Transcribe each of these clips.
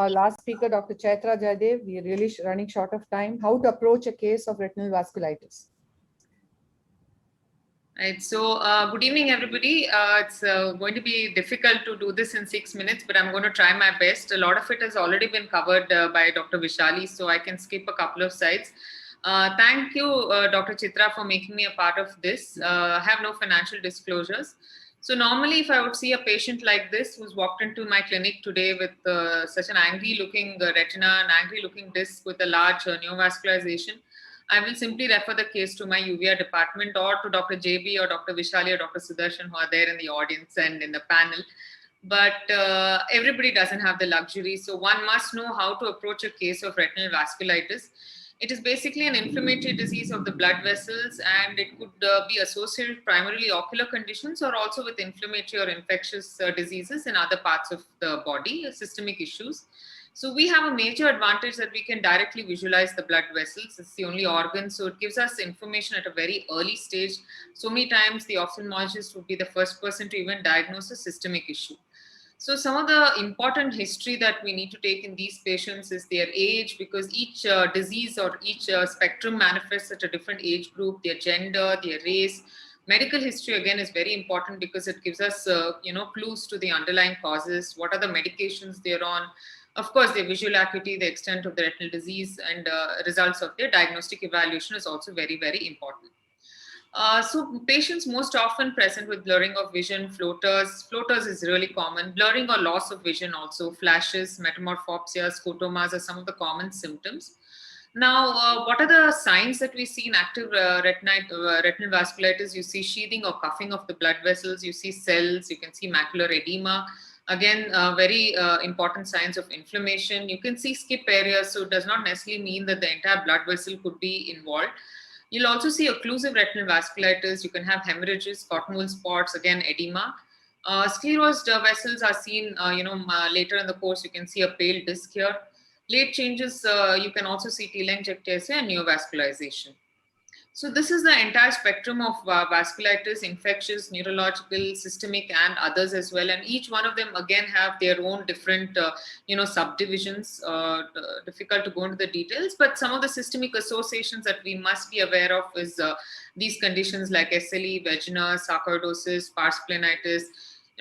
Our last speaker, Dr. Chaitra Jaydev. We are really running short of time. How to approach a case of retinal vasculitis? Right. So, good evening, everybody. It's going to be difficult to do this in 6 minutes, but I'm going to try my best. A lot of it has already been covered by Dr. Vishali, so I can skip a couple of slides. Thank you, Dr. Chitra, for making me a part of this. I have no financial disclosures. So normally, if I would see a patient like this who's walked into my clinic today with such an angry-looking retina, an angry-looking disc with a large neovascularization, I will simply refer the case to my UVR department or to Dr. JB or Dr. Vishali or Dr. Sudarshan, who are there in the audience and in the panel. But everybody doesn't have the luxury. So one must know how to approach a case of retinal vasculitis. It is basically an inflammatory disease of the blood vessels, and it could be associated with primarily ocular conditions or also with inflammatory or infectious diseases in other parts of the body, systemic issues. So we have a major advantage that we can directly visualize the blood vessels. It's the only organ, so it gives us information at a very early stage. So many times the ophthalmologist would be the first person to even diagnose a systemic issue. So some of the important history that we need to take in these patients is their age, because each disease or each spectrum manifests at a different age group, their gender, their race. Medical history, again, is very important because it gives us clues to the underlying causes. What are the medications they're on? Of course, their visual acuity, the extent of the retinal disease, and results of their diagnostic evaluation is also very, very important. So patients most often present with blurring of vision, floaters is really common, blurring or loss of vision also, flashes, metamorphopsia, scotomas are some of the common symptoms. Now, what are the signs that we see in active retinal vasculitis? You see sheathing or cuffing of the blood vessels, you see cells, you can see macular edema. Again, very important signs of inflammation. You can see skip areas, so it does not necessarily mean that the entire blood vessel could be involved. You'll also see occlusive retinal vasculitis. You can have hemorrhages, cottonwool spots, again, edema. Sclerosed vessels are seen, later in the course. You can see a pale disc here. Late changes, you can also see telangiectasia and neovascularization. So this is the entire spectrum of vasculitis, infectious, neurological, systemic, and others as well. And each one of them again have their own different, subdivisions. Difficult to go into the details, but some of the systemic associations that we must be aware of is these conditions like SLE, Wegener, sarcoidosis, pars planitis.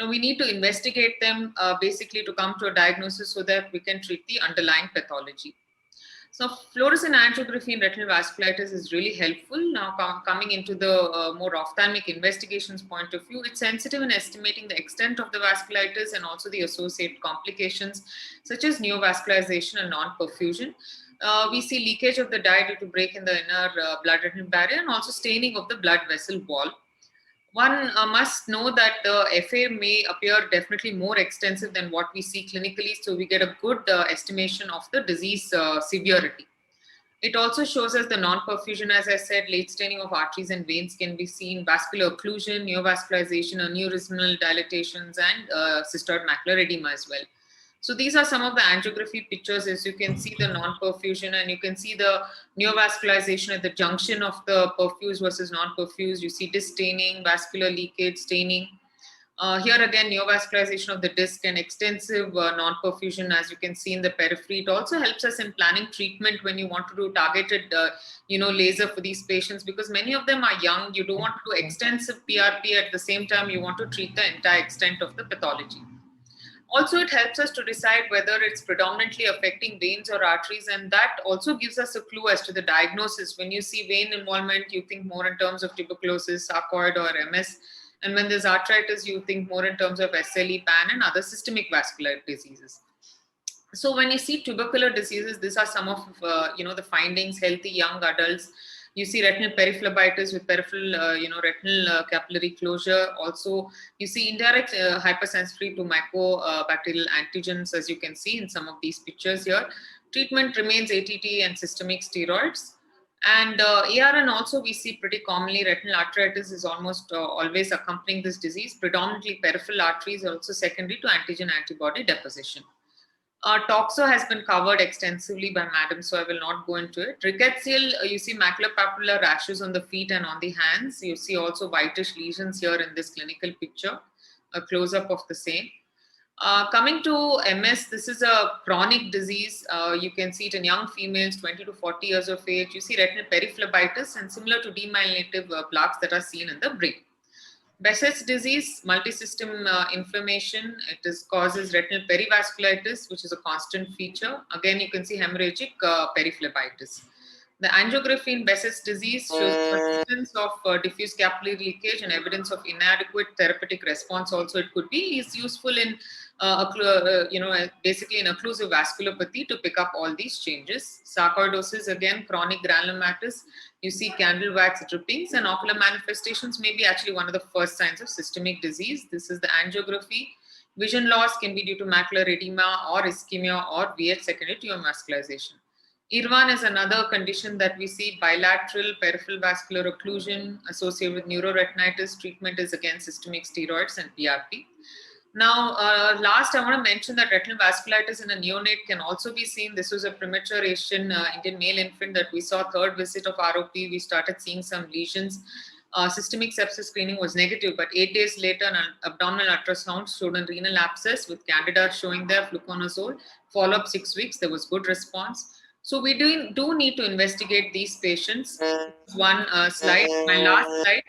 We need to investigate them basically to come to a diagnosis so that we can treat the underlying pathology. So fluorescent angiography in retinal vasculitis is really helpful. Now coming into the more ophthalmic investigations point of view, it's sensitive in estimating the extent of the vasculitis and also the associated complications such as neovascularization and non-perfusion. We see leakage of the dye due to break in the inner blood-retinal barrier and also staining of the blood vessel wall. One must know that the FA may appear definitely more extensive than what we see clinically, so we get a good estimation of the disease severity. It also shows us the non-perfusion, as I said, late staining of arteries and veins can be seen, vascular occlusion, neovascularization, aneurysmal dilatations, and cystoid macular edema as well. So these are some of the angiography pictures. As you can see the non-perfusion, and you can see the neovascularization at the junction of the perfused versus non-perfused. You see disc staining, vascular leakage, staining. Here again, neovascularization of the disc and extensive non-perfusion, as you can see in the periphery. It also helps us in planning treatment when you want to do targeted, laser for these patients, because many of them are young. You don't want to do extensive PRP at the same time. You want to treat the entire extent of the pathology. Also, it helps us to decide whether it's predominantly affecting veins or arteries, and that also gives us a clue as to the diagnosis. When you see vein involvement, you think more in terms of tuberculosis, sarcoid, or MS. And when there's arthritis, you think more in terms of SLE, PAN, and other systemic vascular diseases. So when you see tubercular diseases, these are some of the findings. Healthy young adults. You see retinal periphlebitis with peripheral, retinal capillary closure. Also, you see indirect hypersensitivity to mycobacterial antigens, as you can see in some of these pictures here. Treatment remains ATT and systemic steroids. And ARN also we see pretty commonly. Retinal arteritis is almost always accompanying this disease. Predominantly peripheral arteries, also secondary to antigen antibody deposition. Toxo has been covered extensively by Madam, so I will not go into it. Rickettsial, you see maculopapular rashes on the feet and on the hands. You see also whitish lesions here in this clinical picture, a close-up of the same. Coming to MS, this is a chronic disease. You can see it in young females, 20 to 40 years of age. You see retinal periphlebitis and similar to demyelinative plaques that are seen in the brain. Behçet's disease, multisystem inflammation, causes retinal perivasculitis, which is a constant feature. Again, you can see hemorrhagic periphlebitis. The angiography in Behçet's disease shows persistence of diffuse capillary leakage and evidence of inadequate therapeutic response. Also, it could be is useful in basically in occlusive vasculopathy to pick up all these changes. Sarcoidosis, again, chronic granulomatous. You see candle wax drippings, and ocular manifestations may be actually one of the first signs of systemic disease. This is the angiography. Vision loss can be due to macular edema or ischemia or VH secondary to vascularization. IRWAN is another condition that we see, bilateral peripheral vascular occlusion associated with neuroretinitis. Treatment is again systemic steroids and PRP. Now, last I want to mention that retinal vasculitis in a neonate can also be seen. This was a premature Asian Indian male infant that we saw third visit of ROP. We started seeing some lesions. Systemic sepsis screening was negative, but 8 days later, an abdominal ultrasound showed a renal abscess with candida showing there, fluconazole. Follow-up 6 weeks, there was good response. So we do need to investigate these patients. One slide, my last slide.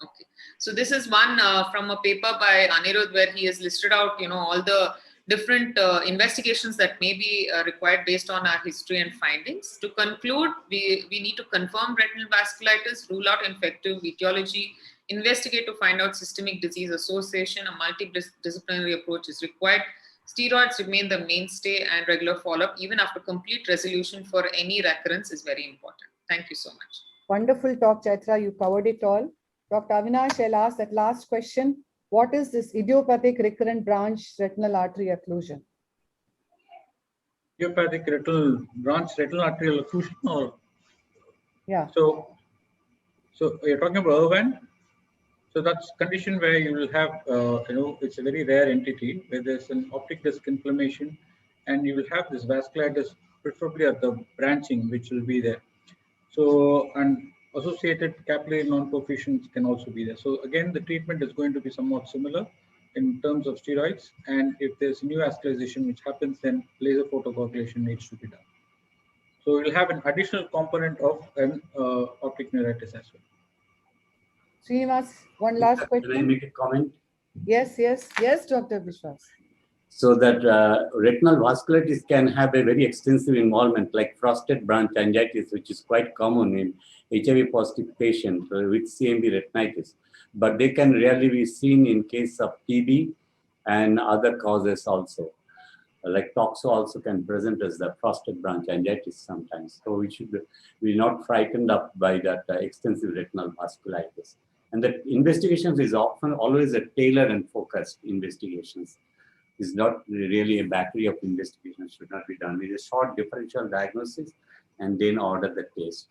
Okay. So this is one from a paper by Anirudh where he has listed out, all the different investigations that may be required based on our history and findings. To conclude, we need to confirm retinal vasculitis, rule out infective etiology, investigate to find out systemic disease association. A multidisciplinary approach is required. Steroids remain the mainstay, and regular follow-up, even after complete resolution for any recurrence, is very important. Thank you so much. Wonderful talk, Chaitra. You covered it all. Dr. Avinash, I'll ask that last question. What is this idiopathic recurrent branch retinal artery occlusion? Idiopathic branch retinal arterial occlusion, or? Yeah. So you're talking about Irwan. So that's a condition where you will have, it's a very rare entity where there's an optic disc inflammation, and you will have this vasculitis, preferably at the branching, which will be there. So, and associated capillary non-perfusions can also be there. So again, the treatment is going to be somewhat similar in terms of steroids. And if there's new vascularization which happens, then laser photocoagulation needs to be done. So we'll have an additional component of an optic neuritis as well. Srinivas, one last question. Can I make a comment? Yes, Dr. Biswas. So that retinal vasculitis can have a very extensive involvement, like frosted branch angiitis, which is quite common in HIV positive patients with CMV retinitis. But they can rarely be seen in case of TB and other causes also. Like toxo also can present as the frosted branch angiitis sometimes. So we're not frightened up by that extensive retinal vasculitis. And the investigations is often always a tailored and focused investigations. It's not really a battery of investigations should not be done. It is short differential diagnosis and then order the test.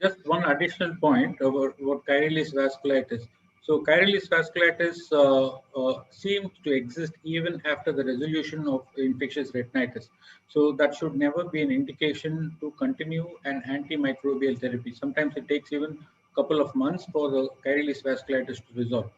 Just one additional point about Chilaiditi's vasculitis. So Chilaiditi's vasculitis seems to exist even after the resolution of infectious retinitis. So that should never be an indication to continue an antimicrobial therapy. Sometimes it takes even a couple of months for the Chilaiditi's vasculitis to resolve.